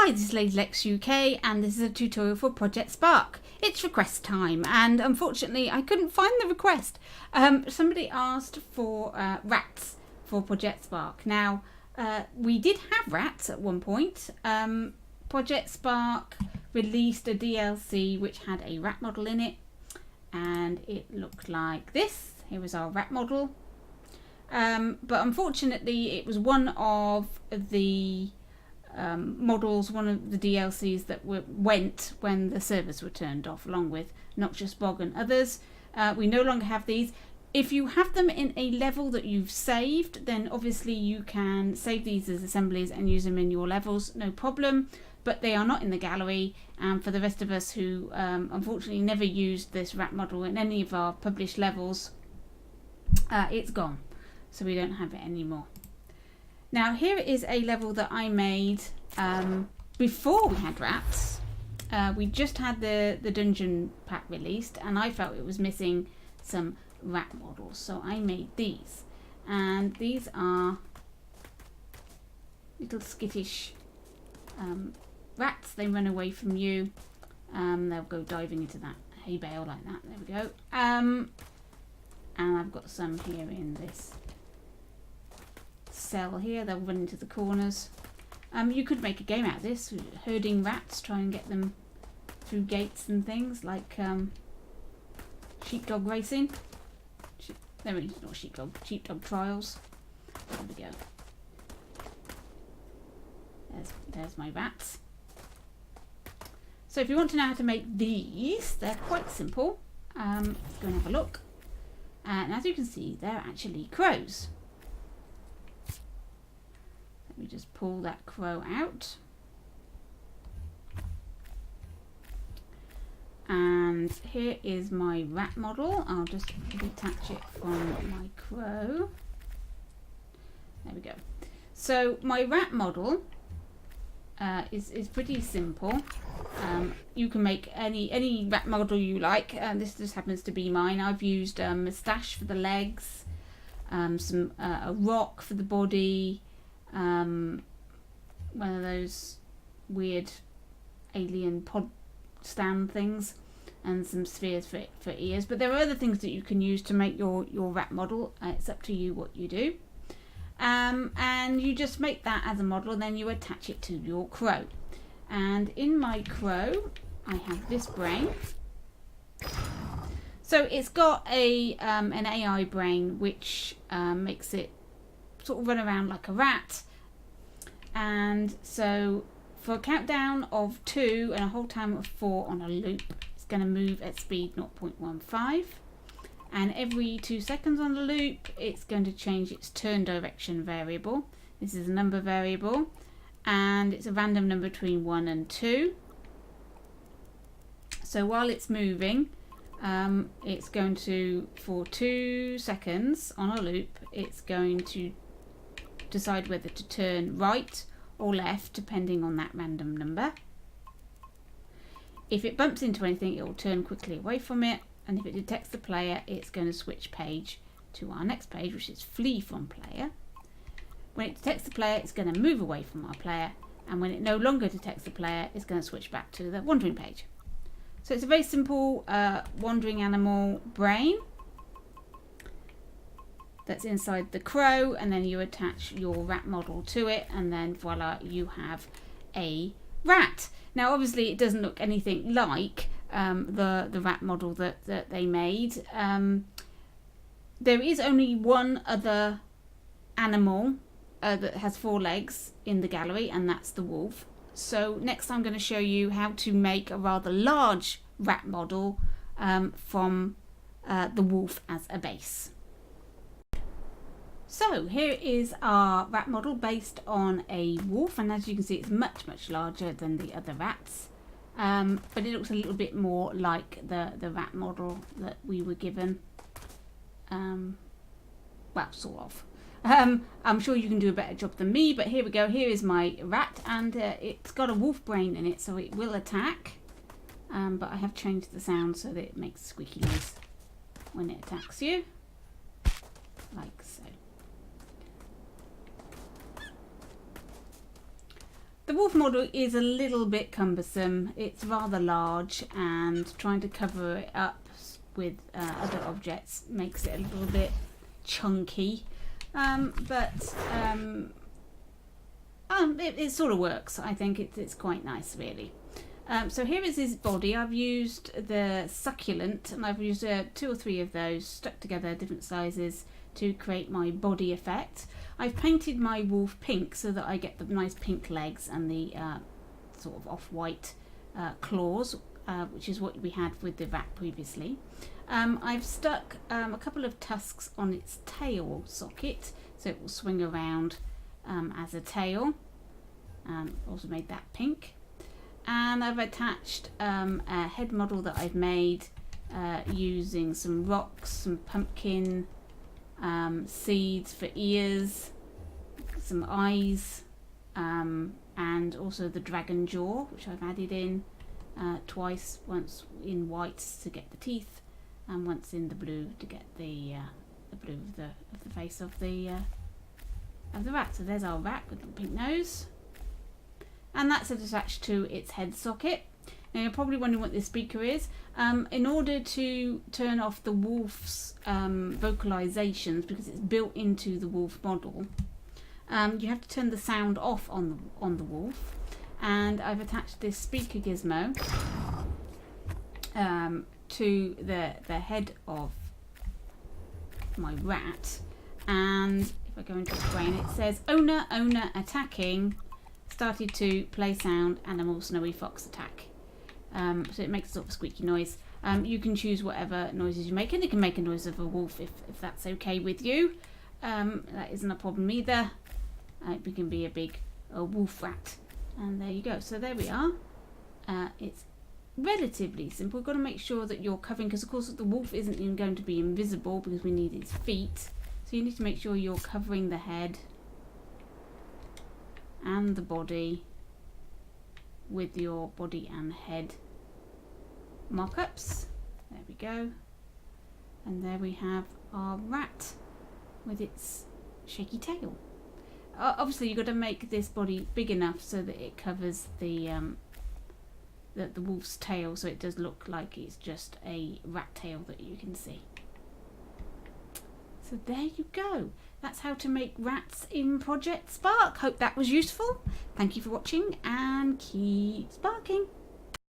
Hi, this is Lady Lex UK and this is a tutorial for Project Spark. It's request time and unfortunately I couldn't find the request. Somebody asked for rats for Project Spark. Now, we did have rats at one point. Project Spark released a DLC which had a rat model in it and it looked like this. Here was our rat model. But unfortunately it was one of the models, one of the DLCs that went when the servers were turned off, along with Noxious Bog and others. We no longer have these. If you have them in a level that you've saved, then obviously you can save these as assemblies and use them in your levels, no problem, but they are not in the gallery. And for the rest of us who unfortunately never used this rat model in any of our published levels, it's gone, so we don't have it anymore. Now here is a level that I made before we had rats. We just had the dungeon pack released and I felt it was missing some rat models, so I made these. And these are little skittish rats. They run away from you. They'll go diving into that hay bale like that. There we go. And I've got some here in this cell here. They'll run into the corners. You could make a game out of this, herding rats, try and get them through gates and things like sheepdog racing. There is not sheepdog trials. There we go. There's my rats. So if you want to know how to make these, they're quite simple. Go and have a look. And as you can see, they're actually crows. Let me just pull that crow out. And here is my rat model. I'll just detach it from my crow. There we go. So my rat model is pretty simple. You can make any rat model you like. This just happens to be mine. I've used a moustache for the legs, a rock for the body, one of those weird alien pod stand things, and some spheres for ears. But there are other things that you can use to make your rat model. It's up to you what you do. And you just make that as a model and then you attach it to your crow. And in my crow I have this brain. So it's got an AI brain which makes it sort of run around like a rat. And so for a countdown of 2 and a whole time of 4 on a loop, it's going to move at speed 0.15. And every 2 seconds on the loop, it's going to change its turn direction variable. This is a number variable, and it's a random number between 1 and 2. So while it's moving, it's going to, for 2 seconds on a loop, it's going to decide whether to turn right or left depending on that random number. If it bumps into anything, it will turn quickly away from it, and if it detects the player, it's going to switch page to our next page, which is flee from player. When it detects the player, it's going to move away from our player, and when it no longer detects the player, it's going to switch back to the wandering page. So it's a very simple wandering animal brain that's inside the crow, and then you attach your rat model to it, and then voila, you have a rat. Now obviously it doesn't look anything like the rat model that they made. There is only one other animal that has 4 legs in the gallery, and that's the wolf. So next I'm going to show you how to make a rather large rat model from the wolf as a base. So here is our rat model based on a wolf, and as you can see it's much larger than the other rats, but it looks a little bit more like the rat model that we were given. Well, sort of. I'm sure you can do a better job than me, but here we go. Here is my rat, and it's got a wolf brain in it, so it will attack, but I have changed the sound so that it makes squeaky noise when it attacks you, like so. The wolf model is a little bit cumbersome. It's rather large, and trying to cover it up with other objects makes it a little bit chunky. It sort of works. I think it's quite nice, really. So here is his body. I've used the succulent, and I've used 2 or 3 of those stuck together, different sizes, to create my body effect. I've painted my wolf pink so that I get the nice pink legs and the sort of off-white claws, which is what we had with the rat previously. I've stuck a couple of tusks on its tail socket so it will swing around as a tail. Also made that pink. And I've attached a head model that I've made using some rocks, some pumpkin seeds for ears, some eyes, and also the dragon jaw, which I've added in twice, once in white to get the teeth, and once in the blue to get the blue of the face of the rat. So there's our rat with the pink nose, and that's attached to its head socket. Now you're probably wondering what this speaker is. In order to turn off the wolf's vocalizations, because it's built into the wolf model, you have to turn the sound off on the wolf. And I've attached this speaker gizmo to the head of my rat. And if I go into the brain, it says owner attacking, started to play sound, animal snowy fox attack. So it makes a sort of squeaky noise. You can choose whatever noises you make, and it can make a noise of a wolf if that's okay with you. That isn't a problem either. It can be a big wolf rat. And there you go. So there we are. It's relatively simple. We've got to make sure that you're covering, because of course the wolf isn't even going to be invisible because we need its feet. So you need to make sure you're covering the head and the body with your body and head mock-ups. There we go. And there we have our rat with its shaky tail. Obviously you've got to make this body big enough so that it covers the wolf's tail, so it does look like it's just a rat tail that you can see. So there you go. That's how to make rats in Project Spark. Hope that was useful. Thank you for watching, and keep sparking.